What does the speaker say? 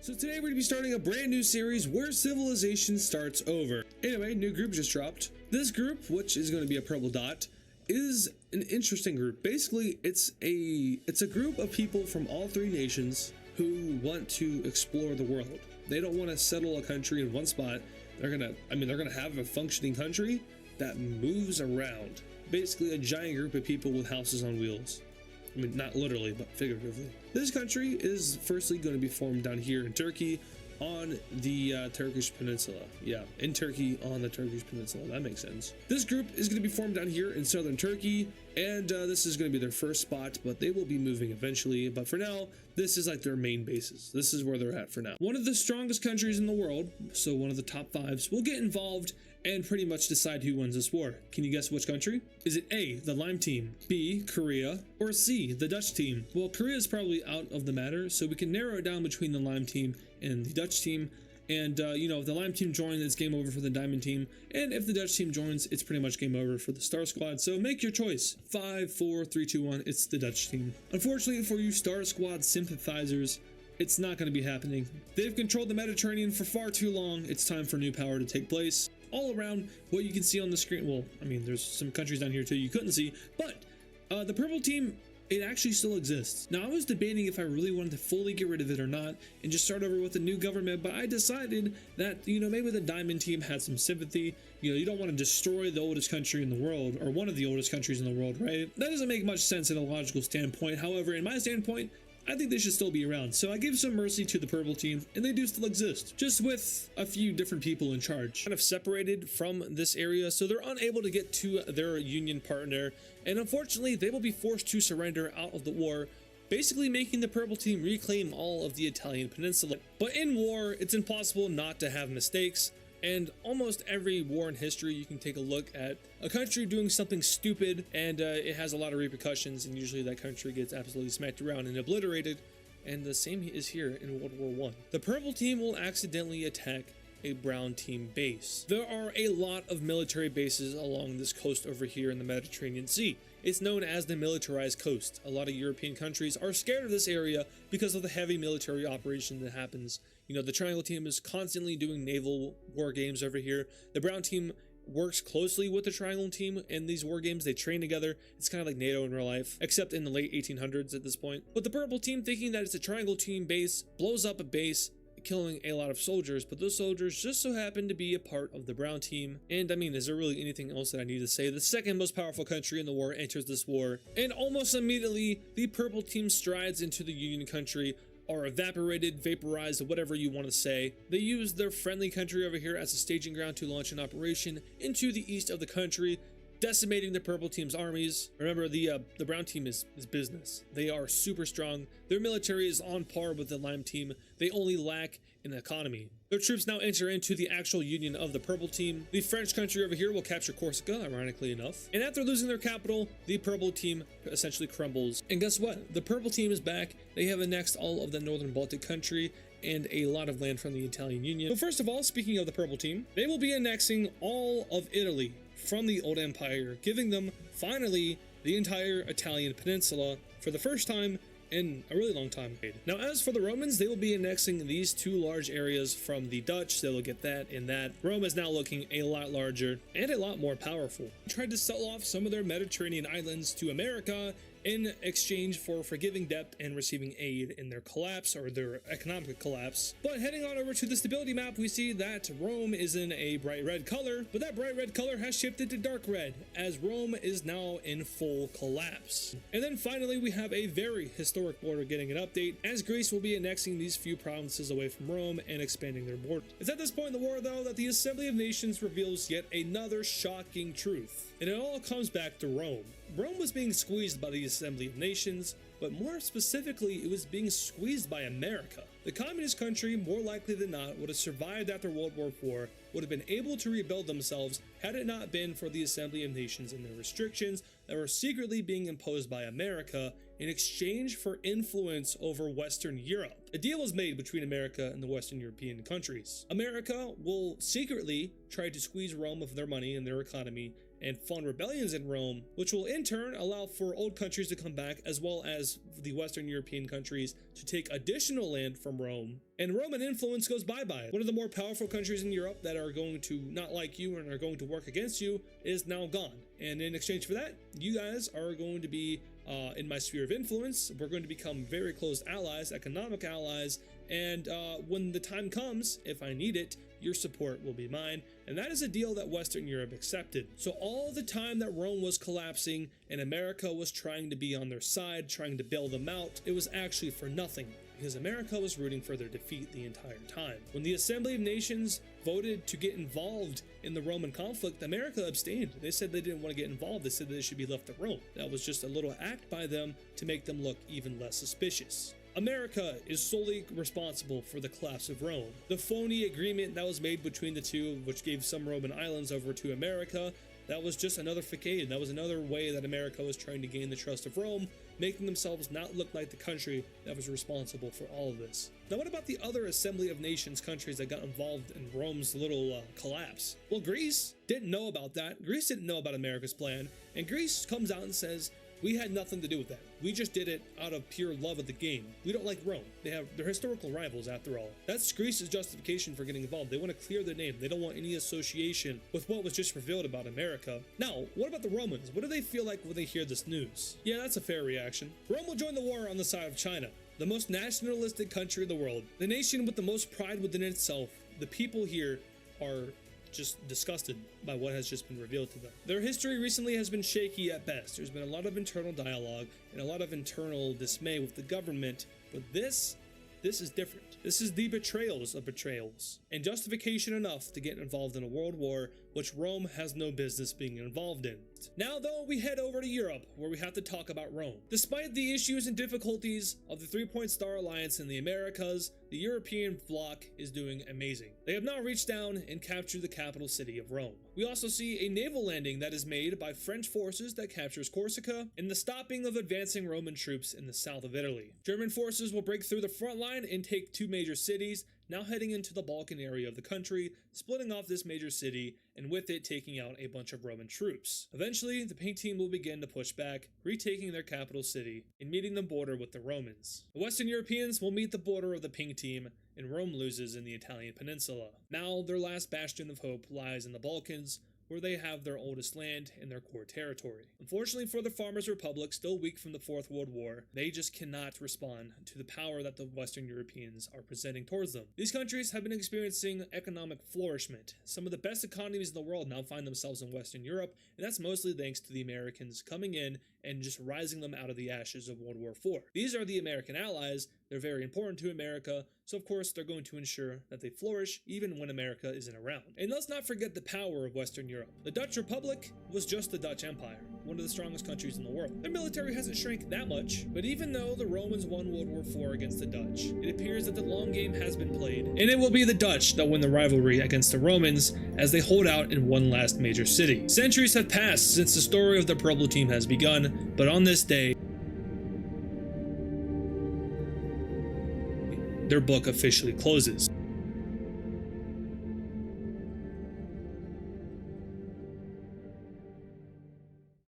So today we're going to be starting a brand new series where civilization starts over. Anyway, new group just dropped. This group, which is going to be a purple dot, is an interesting group. Basically, it's a group of people from all three nations who want to explore the world. They don't want to settle a country in one spot. They're gonna have a functioning country that moves around. Basically, a giant group of people with houses on wheels. I mean, not literally, but figuratively. This country is firstly going to be formed down here in Turkey on the Turkish peninsula. Yeah, in Turkey on the Turkish peninsula. That makes sense. This group is going to be formed down here in southern Turkey, and this is going to be their first spot, but they will be moving eventually. But for now, this is like their main bases. This is where they're at for now. One of the strongest countries in the world, so one of the top fives, will get involved and pretty much decide who wins this war. Can you guess which country? Is it A, the Lime team, B, Korea, or C, the Dutch team? Well, Korea is probably out of the matter, so we can narrow it down between the Lime team and the Dutch team. And, if the Lime team joins, it's game over for the Diamond team. And if the Dutch team joins, it's pretty much game over for the Star Squad. So make your choice. 5, 4, 3, 2, 1, it's the Dutch team. Unfortunately for you Star Squad sympathizers, it's not going to be happening. They've controlled the Mediterranean for far too long. It's time for new power to take place. All around what you can see on the screen, well, I mean, there's some countries down here too you couldn't see, but the purple team, it actually still exists. Now, I was debating if I really wanted to fully get rid of it or not and just start over with a new government, but I decided that, maybe the Diamond team had some sympathy. You don't want to destroy the oldest country in the world, or one of the oldest countries in the world, right? That doesn't make much sense in a logical standpoint. However, in my standpoint, I think they should still be around, so I give some mercy to the purple team, and they do still exist, just with a few different people in charge. Kind of separated from this area, so they're unable to get to their union partner, and unfortunately, they will be forced to surrender out of the war, basically making the purple team reclaim all of the Italian peninsula. But in war, it's impossible not to have mistakes. And almost every war in history, you can take a look at a country doing something stupid, and it has a lot of repercussions, and usually that country gets absolutely smacked around and obliterated. And the same is here in World War I. The purple team will accidentally attack a brown team base. There are a lot of military bases along this coast over here in the Mediterranean Sea. It's known as the militarized coast. A lot of European countries are scared of this area because of the heavy military operation that happens. The Triangle team is constantly doing naval war games over here. The brown team works closely with the Triangle team in these war games. They train together. It's kind of like NATO in real life, except in the late 1800s at this point. But the purple team, thinking that it's a Triangle team base, blows up a base, killing a lot of soldiers, but those soldiers just so happen to be a part of the brown team. And I mean, is there really anything else that I need to say? The second most powerful country in the war enters this war, and almost immediately the purple team strides into the Union country, or evaporated, vaporized, whatever you want to say. They use their friendly country over here as a staging ground to launch an operation into the east of the country, decimating the purple team's armies. Remember, the brown team is business. They are super strong. Their military is on par with the Lime team. They only lack in economy. Their troops now enter into the actual union of the purple team. The French country over here will capture Corsica, ironically enough. And after losing their capital, the purple team essentially crumbles. And guess what? The purple team is back. They have annexed all of the northern Baltic country and a lot of land from the Italian Union. But first of all, speaking of the purple team, they will be annexing all of Italy from the old empire, giving them finally the entire Italian peninsula for the first time in a really long time. Now, as for the Romans, they will be annexing these two large areas from the Dutch. They will get that and that. Rome is now looking a lot larger and a lot more powerful. They tried to sell off some of their Mediterranean islands to America in exchange for forgiving debt and receiving aid in their collapse, or their economic collapse. But heading on over to the stability map, we see that Rome is in a bright red color, but that bright red color has shifted to dark red as Rome is now in full collapse. And then finally, we have a very historic border getting an update, as Greece will be annexing these few provinces away from Rome and expanding their border. It's at this point in the war, though, that the Assembly of Nations reveals yet another shocking truth. And it all comes back to Rome. Rome was being squeezed by the Assembly of Nations, but more specifically, it was being squeezed by America. The communist country, more likely than not, would have survived after World War IV, would have been able to rebuild themselves had it not been for the Assembly of Nations and their restrictions that were secretly being imposed by America in exchange for influence over Western Europe. A deal was made between America and the Western European countries. America will secretly try to squeeze Rome of their money and their economy and fund rebellions in Rome, which will in turn allow for old countries to come back, as well as the Western European countries to take additional land from Rome. And Roman influence goes bye-bye. One of the more powerful countries in Europe that are going to not like you and are going to work against you is now gone. And in exchange for that, you guys are going to be in my sphere of influence. We're going to become very close allies, economic allies, and when the time comes, if I need it, your support will be mine. And that is a deal that Western Europe accepted. So all the time that Rome was collapsing and America was trying to be on their side, trying to bail them out, it was actually for nothing, because America was rooting for their defeat the entire time. When the Assembly of Nations voted to get involved in the Roman conflict, America abstained. They said they didn't want to get involved. They said they should be left to Rome. That was just a little act by them to make them look even less suspicious. America is solely responsible for the collapse of Rome. The phony agreement that was made between the two, which gave some Roman islands over to America, that was just another facade. That was another way that America was trying to gain the trust of Rome, making themselves not look like the country that was responsible for all of this. Now, what about the other Assembly of Nations countries that got involved in Rome's little collapse? Well, Greece didn't know about that. Greece didn't know about America's plan, and Greece comes out and says, we had nothing to do with that. We just did it out of pure love of the game. We don't like Rome. They're historical rivals after all. That's Greece's justification for getting involved. They want to clear their name. They don't want any association with what was just revealed about America. Now, what about the Romans? What do they feel like when they hear this news? Yeah, that's a fair reaction. Rome will join the war on the side of China, the most nationalistic country in the world, the nation with the most pride within itself. The people here are just disgusted by what has just been revealed to them. Their history recently has been shaky at best. There's been a lot of internal dialogue and a lot of internal dismay with the government, but this is different. This is the betrayals of betrayals, and justification enough to get involved in a world war which Rome has no business being involved in. Now though, we head over to Europe, where we have to talk about Rome. Despite the issues and difficulties of the 3-Point Star Alliance in the Americas, the European bloc is doing amazing. They have now reached down and captured the capital city of Rome. We also see a naval landing that is made by French forces that captures Corsica, and the stopping of advancing Roman troops in the south of Italy. German forces will break through the front line and take 2 major cities, now heading into the Balkan area of the country, splitting off this major city, and with it taking out a bunch of Roman troops. Eventually, the pink team will begin to push back, retaking their capital city and meeting the border with the Romans. The Western Europeans will meet the border of the pink team, and Rome loses in the Italian peninsula. Now, their last bastion of hope lies in the Balkans, where they have their oldest land and their core territory. Unfortunately for the Farmers' Republic, still weak from the Fourth World War, they just cannot respond to the power that the Western Europeans are presenting towards them. These countries have been experiencing economic flourishment. Some of the best economies in the world now find themselves in Western Europe, and that's mostly thanks to the Americans coming in and just rising them out of the ashes of World War IV. These are the American allies. They're very important to America, so of course they're going to ensure that they flourish even when America isn't around. And let's not forget the power of Western Europe. The Dutch Republic was just the Dutch Empire, one of the strongest countries in the world. Their military hasn't shrank that much, but even though the Romans won World War IV against the Dutch, it appears that the long game has been played, and it will be the Dutch that win the rivalry against the Romans as they hold out in one last major city. Centuries have passed since the story of the Purple Team has begun, but on this day, their book officially closes.